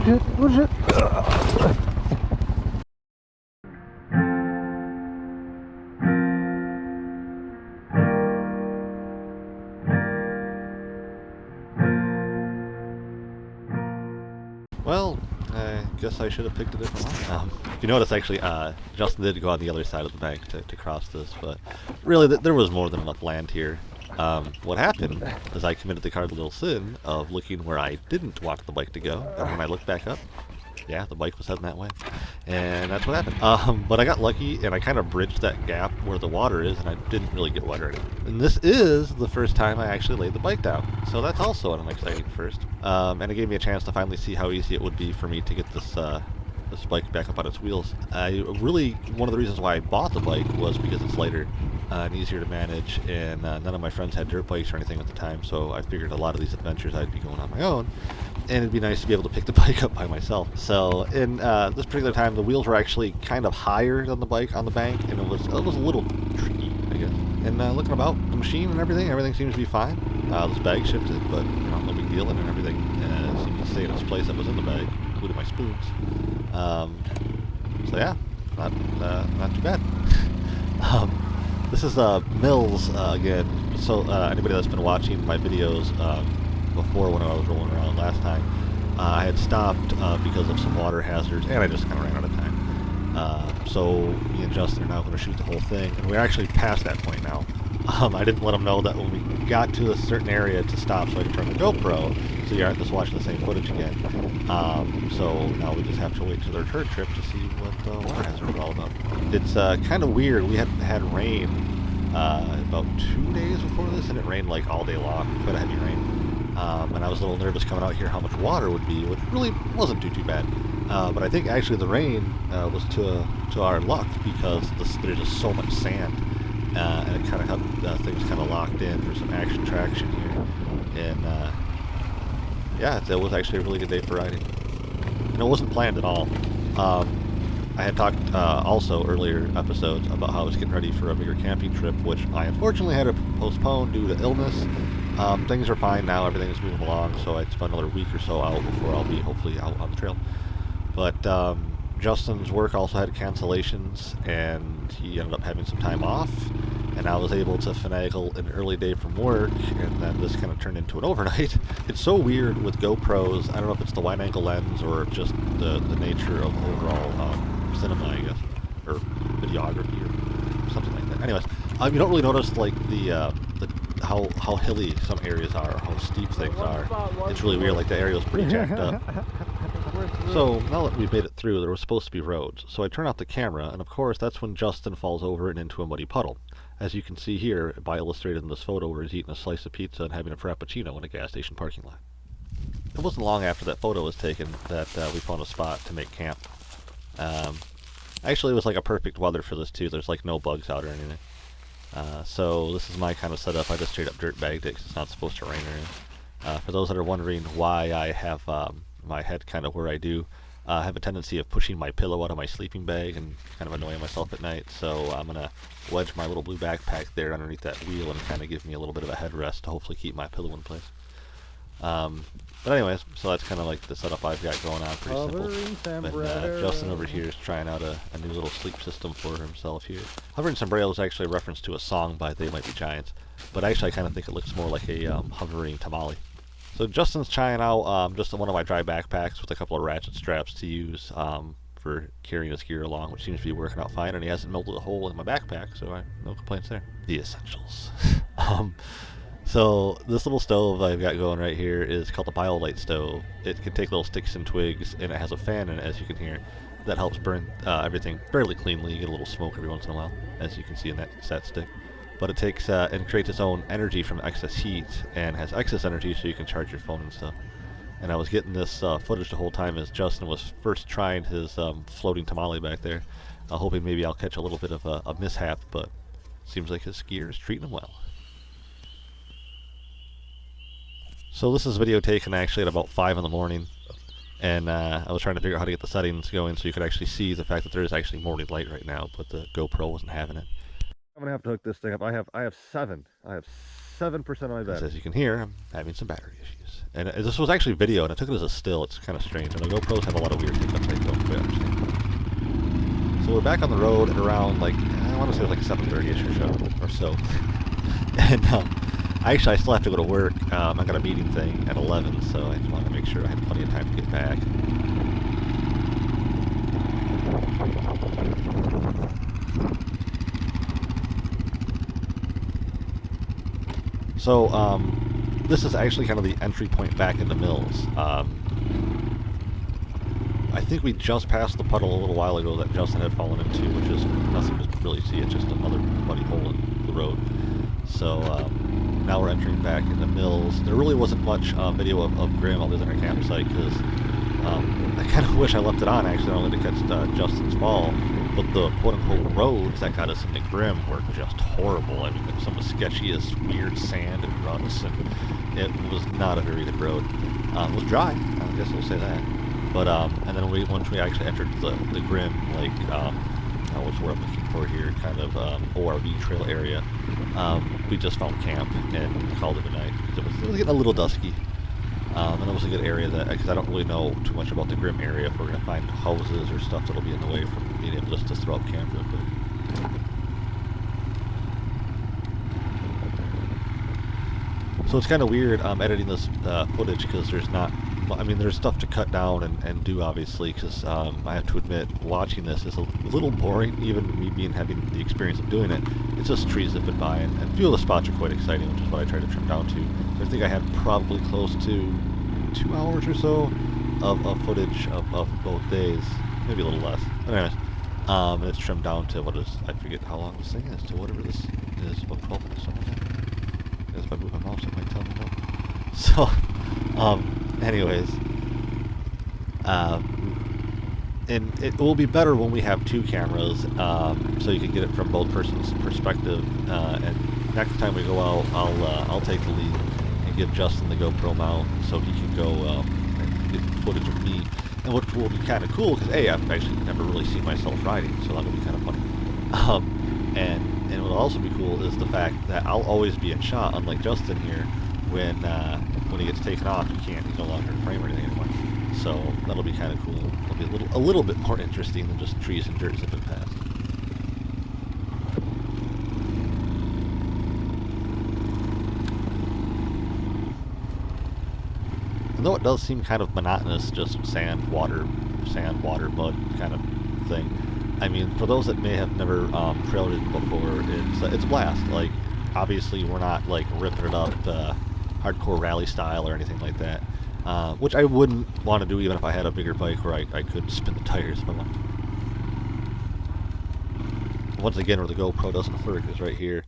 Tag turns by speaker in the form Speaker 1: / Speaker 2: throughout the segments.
Speaker 1: shit, oh shit.
Speaker 2: Well, I guess I should have picked a different one. If you notice, actually, Justin did go on the other side of the bank to cross this, but really, there was more than enough land here. What happened is I committed the cardinal sin of looking where I didn't want the bike to go, and when I looked back up, yeah, the bike was heading that way. And that's what happened. But I got lucky, and I kind of bridged that gap where the water is, and I didn't really get wet or anything. And this is the first time I actually laid the bike down. So that's also an exciting first. And it gave me a chance to finally see how easy it would be for me to get this bike back up on its wheels. One of the reasons why I bought the bike was because it's lighter and easier to manage, and none of my friends had dirt bikes or anything at the time, so I figured a lot of these adventures I'd be going on my own, and it'd be nice to be able to pick the bike up by myself. So in this particular time, the wheels were actually kind of higher than the bike on the bank, and it was a little tricky, I guess. And looking about the machine and everything seems to be fine. This bag shifted, but no big deal, and everything seemed to stay in its place that was in the bag, including my spoons. So yeah, not too bad. This is Mills again. So anybody that's been watching my videos before when I was rolling around last time, I had stopped because of some water hazards, and I just kind of ran out of time. So me and Justin are now going to shoot the whole thing, and we're actually past that point now. I didn't let him know that when we got to a certain area to stop so I could turn the GoPro, so you aren't just watching the same footage again. So now we just have to wait till the return trip to see what the water hazards are all about. It's kind of weird. We had rain about 2 days before this, and it rained like all day long, quite a heavy rain. And I was a little nervous coming out here how much water would be, which really wasn't too bad. But I think actually the rain was to our luck, because there's just so much sand. And it kind of helped things kind of locked in for some action traction here. And yeah, it was actually a really good day for riding. And it wasn't planned at all. I had talked also earlier episodes about how I was getting ready for a bigger camping trip, which I unfortunately had to postpone due to illness. Things are fine now, everything is moving along, so I'd spend another week or so out before I'll be hopefully out on the trail. But Justin's work also had cancellations, and he ended up having some time off, and I was able to finagle an early day from work, and then this kind of turned into an overnight. It's so weird with GoPros. I don't know if it's the wide angle lens or just the nature of overall cinema, I guess, or videography or something like that. Anyways, you don't really notice like how hilly some areas are, or how steep things are. It's really weird. Like the area was pretty jacked up. So now that we made it through, there was supposed to be roads. So I turn off the camera, and of course that's when Justin falls over and into a muddy puddle. As you can see here, by illustrated in this photo, where he's eating a slice of pizza and having a frappuccino in a gas station parking lot. It wasn't long after that photo was taken that we found a spot to make camp. Actually, it was like a perfect weather for this too. There's like no bugs out or anything. So this is my kind of setup. I just straight up dirt bagged it because it's not supposed to rain or anything. For those that are wondering why I have my head kind of where I do, I have a tendency of pushing my pillow out of my sleeping bag and kind of annoying myself at night. So I'm going to wedge my little blue backpack there underneath that wheel and kind of give me a little bit of a headrest to hopefully keep my pillow in place. But anyways, so that's kind of like the setup I've got going on, pretty simple. And Justin over here is trying out a new little sleep system for himself here. Hovering Sombrero is actually a reference to a song by They Might Be Giants, but actually I kind of think it looks more like a hovering tamale. So Justin's trying out just one of my dry backpacks with a couple of ratchet straps to use for carrying his gear along, which seems to be working out fine, and he hasn't melted a hole in my backpack, so no complaints there. The essentials. So this little stove I've got going right here is called a BioLite stove. It can take little sticks and twigs, and it has a fan in it, as you can hear, that helps burn everything fairly cleanly. You get a little smoke every once in a while, as you can see in that stick. But it takes and creates its own energy from excess heat, and has excess energy so you can charge your phone and stuff. And I was getting this footage the whole time as Justin was first trying his floating tamale back there, hoping maybe I'll catch a little bit of a mishap, but seems like his gear is treating him well. So this is a video taken actually at about 5 in the morning, and I was trying to figure out how to get the settings going so you could actually see the fact that there is actually morning light right now, but the GoPro wasn't having it. I'm gonna have to hook this thing up. I have 7% of my battery. As you can hear, I'm having some battery issues. And this was actually video, and I took it as a still. It's kind of strange. And the GoPros have a lot of weird hiccups I don't quite understand. So we're back on the road at around, like, I want to say like 7:30ish or so. And actually, I still have to go to work. I got a meeting thing at 11, so I just wanted to make sure I had plenty of time to get back. So, this is actually kind of the entry point back into Mills. I think we just passed the puddle a little while ago that Justin had fallen into, which is nothing to really see. It's just another muddy hole in the road. So now we're entering back into Mills. There really wasn't much video of Grimm other than our campsite, because I kind of wish I left it on actually, only to catch Justin's fall. But the quote-unquote roads that got us into Grimm were just horrible. I mean, some of the sketchiest, weird sand and ruts, and it was not a very good road. It was dry, I guess we'll say that. But and then once we actually entered the Grimm, like what's the word I'm looking for here, kind of ORV trail area, we just found camp and called it a night because it was getting a little dusky. And it was a good area because I don't really know too much about the Grimm area. If we're going to find houses or stuff that'll be in the way from being able just to throw up camp real quick. So it's kind of weird editing this footage because there's not, I mean, there's stuff to cut down and do obviously, because I have to admit, watching this is a little boring, even me having the experience of doing it. It's just trees zipping by, and a few of the spots are quite exciting, which is what I try to trim down to. So I think I had probably close to 2 hours or so of footage of both days, maybe a little less. But anyways, and it's trimmed down to what is, I forget how long this thing is, to whatever this is, about 12 minutes, something like that. I guess if I move my mouse, it might tell me no. So, anyways, and it will be better when we have 2 cameras, so you can get it from both persons' perspective. And next time we go out, I'll take the lead and give Justin the GoPro mount so he can go and get footage of me, and which will be kind of cool because I've actually never really seen myself riding, so that'll be kind of funny. And what will also be cool is the fact that I'll always be in shot, unlike Justin here. When he gets taken off, he's no longer in frame or anything anymore. So that'll be kind of cool. It'll be a little bit more interesting than just trees and dirt zipping past. And though it does seem kind of monotonous, just sand, water, mud kind of thing. I mean, for those that may have never trailed it before, it's a blast. Like, obviously, we're not like ripping it up hardcore rally style or anything like that, which I wouldn't want to do even if I had a bigger bike where I could spin the tires if I wanted. Once again, where the GoPro doesn't work is right here.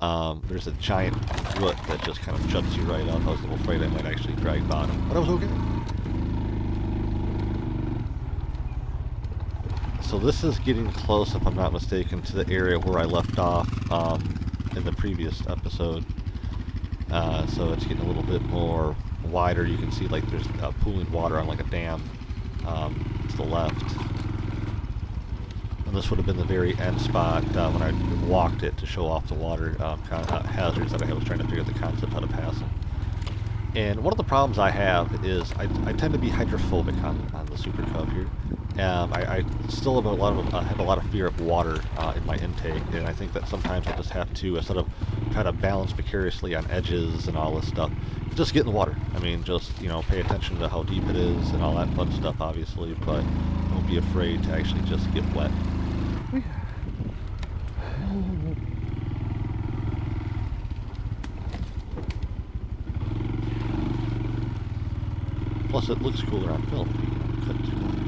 Speaker 2: There's a giant root that just kind of juts you right up. I was a little afraid I might actually drag bottom, but I was okay. So this is getting close, if I'm not mistaken, to the area where I left off in the previous episode. So it's getting a little bit more wider. You can see like there's pooling water on like a dam to the left. And this would have been the very end spot when I walked it to show off the water hazards that I was trying to figure out the concept how to pass them. And one of the problems I have is I tend to be hydrophobic on the Super Cub here. I still have a lot of fear of water in my intake, and I think that sometimes I just have to sort of try to balance precariously on edges and all this stuff. Just get in the water. I mean, just pay attention to how deep it is and all that fun stuff, obviously, but don't be afraid to actually just get wet. Plus, it looks cooler on film if you cut it too long.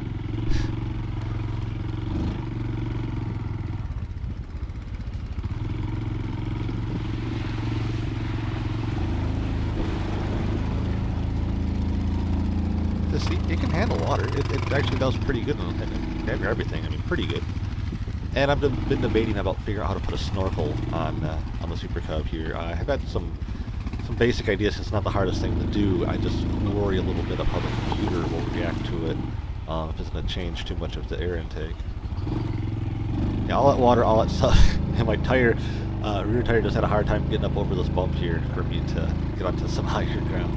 Speaker 2: It can handle water. It actually does pretty good and everything. I mean, pretty good. And I've been debating about figuring out how to put a snorkel on the Super Cub here. I have had some basic ideas. It's not the hardest thing to do. I just worry a little bit of how the computer will react to it if it's going to change too much of the air intake. Yeah, all that water, all that stuff, and my tire Rear tire just had a hard time getting up over this bump here for me to get onto some higher ground.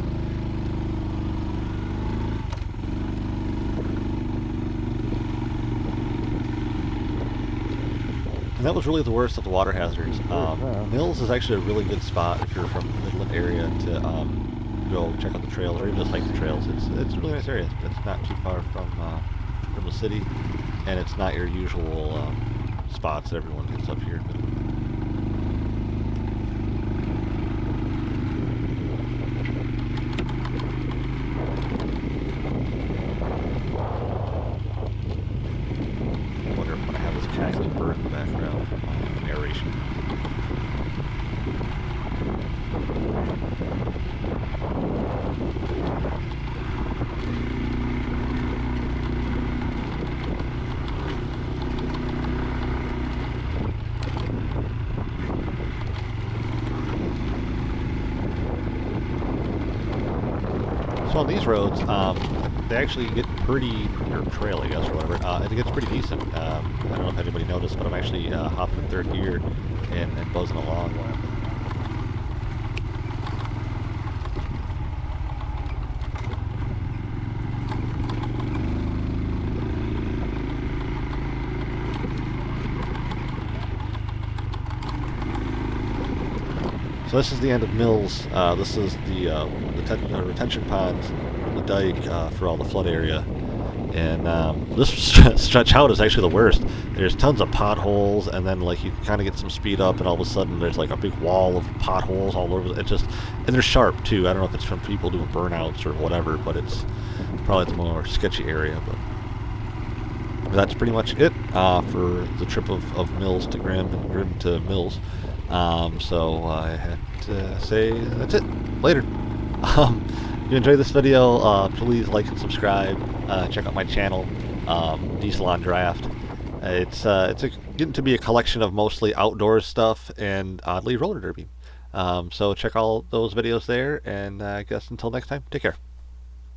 Speaker 2: And that was really the worst of the water hazards. Mills is actually a really good spot if you're from the Midland area to go check out the trails or even just hike the trails. It's a really nice area. It's not too far from the city, and it's not your usual spots that everyone hits up here. I wonder if I'm gonna have this cackling bird in the background narration. So on these roads, they actually get pretty, or trail I guess, or whatever, it gets pretty decent. I don't know if anybody noticed, but I'm actually hopping in third gear and buzzing along. So this is the end of Mills. This is the retention ponds from the dike for all the flood area. And this stretch out is actually the worst. There's tons of potholes, and then like you kind of get some speed up, and all of a sudden there's like a big wall of potholes all over. And they're sharp too. I don't know if it's from people doing burnouts or whatever, but it's probably the more sketchy area. But that's pretty much it for the trip of Mills to Grimm and Grimm to Mills. So I have to say that's it. Later. If you enjoyed this video, please like and subscribe. Check out my channel, Diesel on Draft. It's getting to be a collection of mostly outdoor stuff and oddly roller derby. So check all those videos there, and I guess until next time, take care.